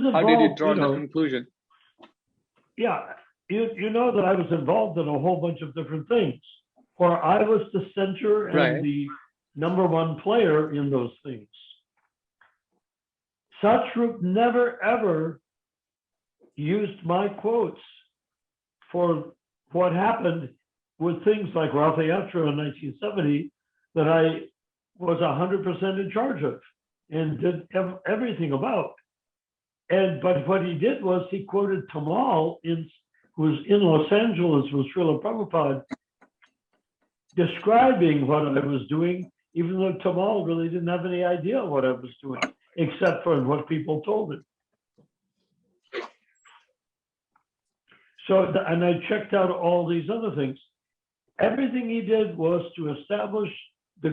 involved. How did you draw the conclusion? Yeah, you know that I was involved in a whole bunch of different things, where I was the center and the #1 player in those things. Satsrup never ever used my quotes for what happened with things like Ratha Yatra in 1970 that I was 100% in charge of and did everything about. But what he did was he quoted Tamal, who was in Los Angeles with Srila Prabhupada, describing what I was doing, even though Tamal really didn't have any idea what I was doing, except for what people told him. So, and I checked out all these other things. Everything he did was to establish the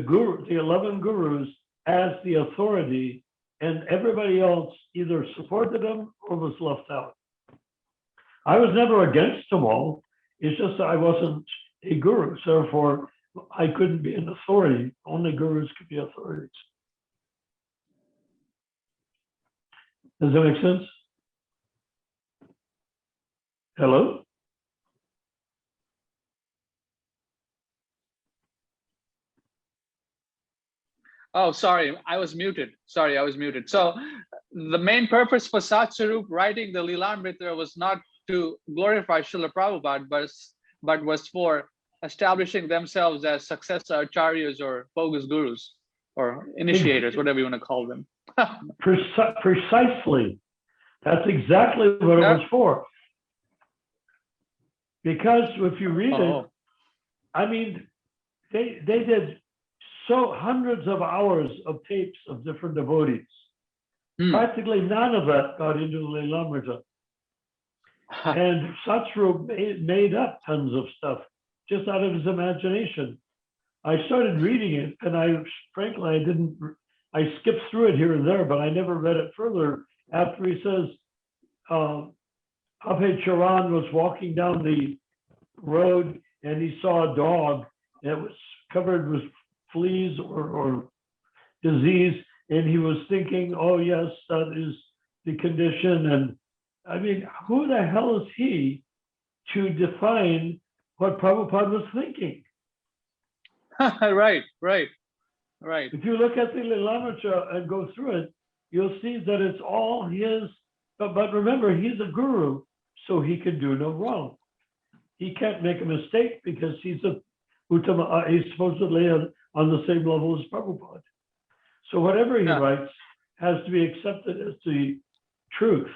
11 gurus as the authority, and everybody else either supported him or was left out. I was never against them all. It's just that I wasn't a guru, so therefore I couldn't be an authority. Only gurus could be authorities. Does that make sense? Hello? Oh, sorry, I was muted. Sorry, I was muted. So the main purpose for Satsarup writing the Lilamrita was not to glorify Srila Prabhupada, but was for establishing themselves as successor acharyas or bogus gurus or initiators, whatever you want to call them. Precisely. That's exactly what it was for. Because if you read it, I mean, they did hundreds of hours of tapes of different devotees. Practically none of that got into the Lilamrita. And Satsrup made up tons of stuff just out of his imagination. I started reading it, and frankly, I skipped through it here and there, but I never read it further after he says, Abhay Charan was walking down the road and he saw a dog and it was covered with fleas or disease, and he was thinking, oh yes, that is the condition. And I mean, who the hell is he to define what Prabhupada was thinking? Right. If you look at the Lilamrita and go through it, you'll see that it's all his, but remember, he's a guru, so he can do no wrong. He can't make a mistake because he's he's supposedly on the same level as Prabhupada. So whatever he writes has to be accepted as the truth.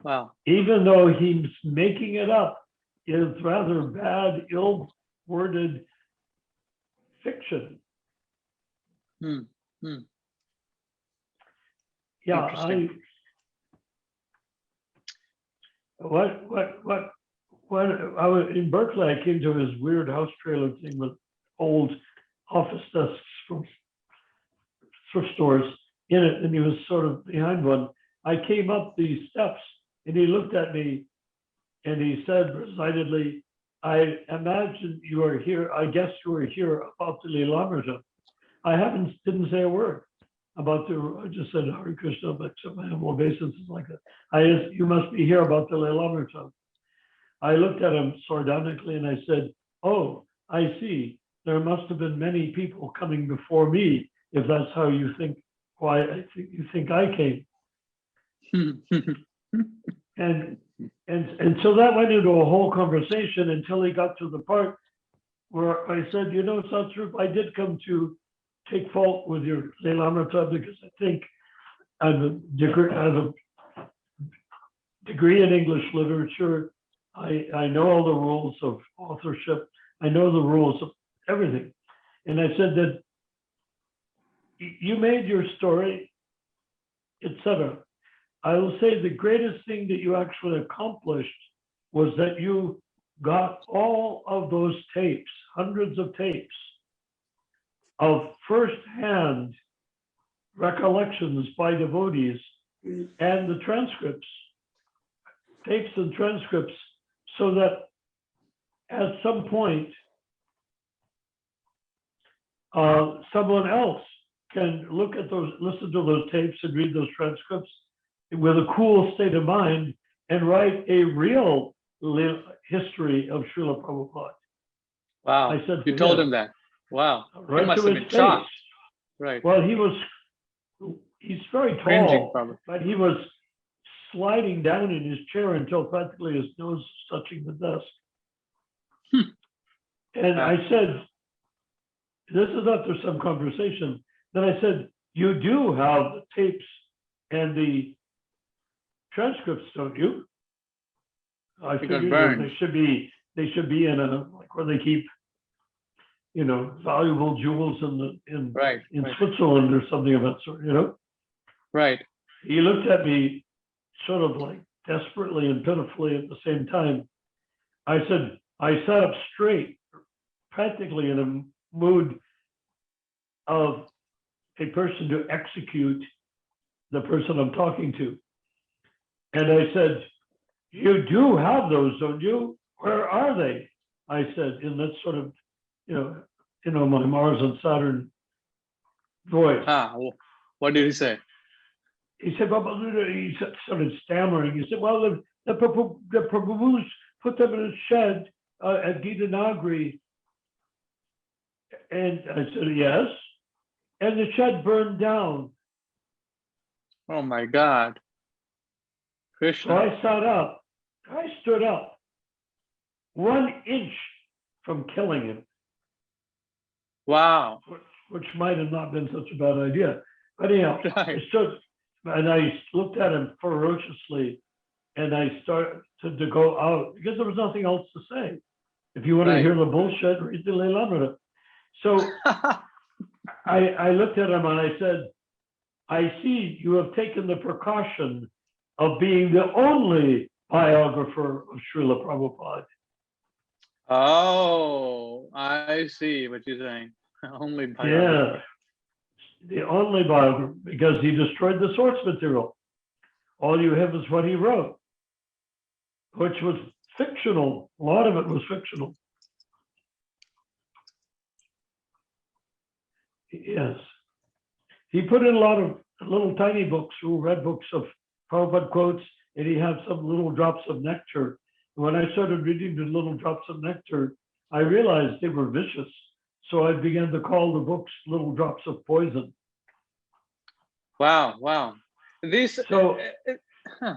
Wow. Even though he's making it up is rather bad, ill-worded fiction. Yeah, when I was in Berkeley, I came to his weird house trailer thing with old office desks from thrift stores in it, and he was sort of behind one. I came up these steps, and he looked at me, and he said resignedly, I imagine you are here, I guess you are here about the Lilamrita. I didn't say a word about I just said Hare Krishna, but on my humble basis is like that. You must be here about the Lilamrita. I looked at him sardonically and I said, oh, I see. There must have been many people coming before me, if that's how you think, you think I came. And so that went into a whole conversation until he got to the part where I said, you know, Satsrup, I did come to take fault with your Lilamrita because I think I have a degree in English literature. I know all the rules of authorship. I know the rules of everything. And I said that you made your story, etc. I will say the greatest thing that you actually accomplished was that you got all of those tapes, hundreds of tapes of firsthand recollections by devotees and the transcripts, tapes and transcripts, so that at some point, someone else can look at those, listen to those tapes and read those transcripts with a cool state of mind and write a real history of Srila Prabhupada. Wow. I said You to told him, him that. Wow. He right must to have his been face. shocked. Right. Well, he's very Cringing, tall, probably. but he was sliding down in his chair until practically his nose was touching the desk. And Wow. I said, this is after some conversation. Then I said, you do have the tapes and the transcripts, don't you? I He got figured burned. they should be in a, like where they keep, you know, valuable jewels in Right. Switzerland or something of that sort, you know? Right. He looked at me sort of like desperately and pitifully at the same time. I said, I sat up straight, practically in a mood of a person to execute the person I'm talking to. And I said, you do have those, don't you? Where are they? I said, in that sort of, you know, my Mars and Saturn voice. What did he say? He said, well, he started stammering. He said, well, the Prabhus put them in a shed at Gita Nagri. And I said, yes. And the shed burned down. Oh my God. So Krishna. I sat up. I stood up 1 inch from killing him. Wow. Which might have not been such a bad idea. But anyhow, Right. I stood and I looked at him ferociously and I started to go out because there was nothing else to say. If you want to Right. hear the bullshit, read the Leelamrita. So I looked at him and I said, I see you have taken the precaution of being the only biographer of Srila Prabhupada. Oh, I see what you're saying. Only by Yeah, the only biographer, because he destroyed the source material. All you have is what he wrote, which was fictional. A lot of it was fictional. Yes. He put in a lot of little tiny books, little red books of Prabhupada quotes, and he had some little drops of nectar. When I started reading the little drops of nectar, I realized they were vicious. So I began to call the books little drops of poison. Wow, wow. This So, huh.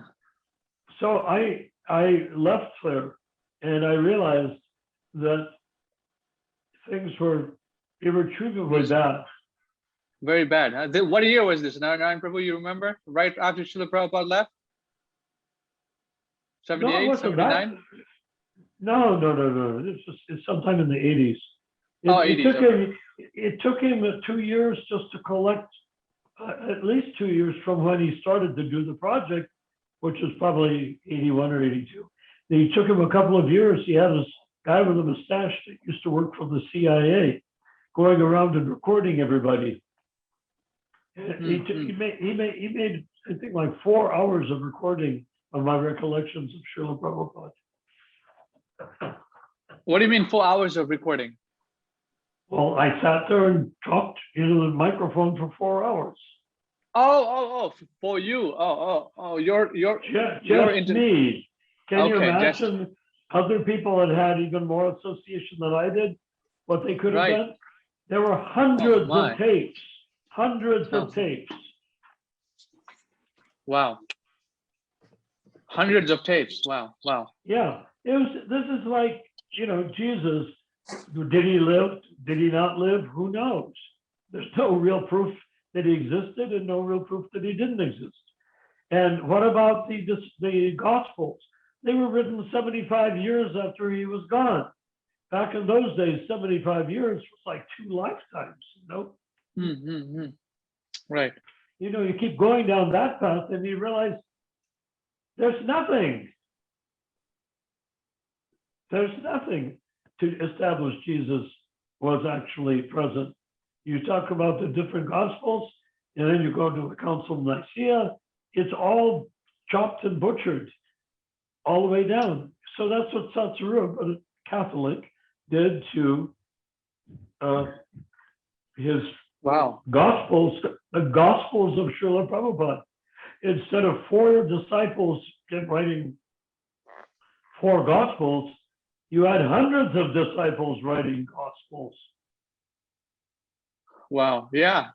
so I left there and I realized that things were irretrievably bad. Very bad. Huh? What year was this? Narayan Prabhu, you remember? Right after Srila Prabhupada left? 78, 79? No. It's sometime in the 80s. It took him 2 years just to collect, at least 2 years from when he started to do the project, which was probably 81 or 82. It took him a couple of years. He had this guy with a mustache that used to work for the CIA, going around and recording everybody. He made I think like 4 hours of recording of my recollections of Srila Prabhupada. What do you mean 4 hours of recording? Well, I sat there and talked into the microphone for 4 hours. Oh, for you. You're just me. Can you imagine just... other people that had even more association than I did? What they could have done? There were hundreds of tapes. Hundreds of tapes. Wow. Hundreds of tapes. Wow. Yeah. This is like, Jesus. Did he live? Did he not live? Who knows? There's no real proof that he existed and no real proof that he didn't exist. And what about the Gospels? They were written 75 years after he was gone. Back in those days, 75 years was like 2 lifetimes, Right. You keep going down that path and you realize there's nothing. There's nothing to establish Jesus was actually present. You talk about the different Gospels, and then you go to the Council of Nicaea, it's all chopped and butchered all the way down. So that's what Satsarup, a Catholic, did to his Wow. Gospels, the Gospels of Srila Prabhupada. Instead of 4 disciples writing 4 Gospels, you had hundreds of disciples writing Gospels. Wow. Yeah.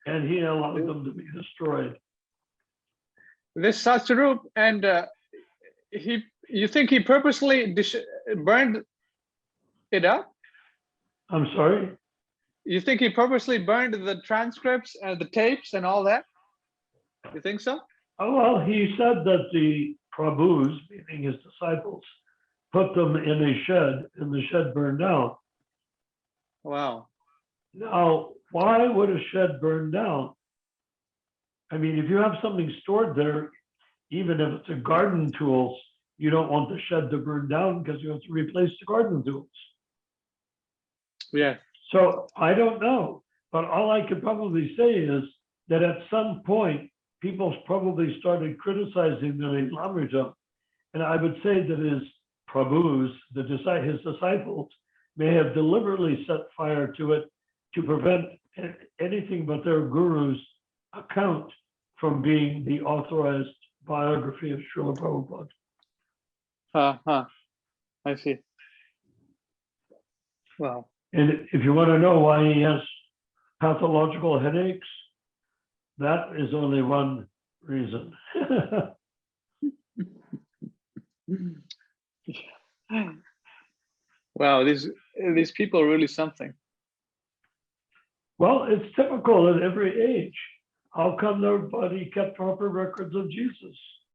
And he allowed them to be destroyed. This Satsarup, and you think he purposely burned it up? I'm sorry? You think he purposely burned the transcripts and the tapes and all that? You think so? Oh, well, he said that the Prabhus, meaning his disciples, put them in a shed, and the shed burned down. Wow. Now, why would a shed burn down? I mean, if you have something stored there, even if it's a garden tools, you don't want the shed to burn down because you have to replace the garden tools. Yeah. So I don't know, but all I could probably say is that at some point, people probably started criticizing the Lamrija, and I would say that his Prabhus, his disciples, may have deliberately set fire to it to prevent anything but their guru's account from being the authorized biography of Srila Prabhupada. I see. Wow. And if you want to know why he has pathological headaches, that is only one reason. Wow, these people are really something. Well, it's typical at every age. How come nobody kept proper records of Jesus?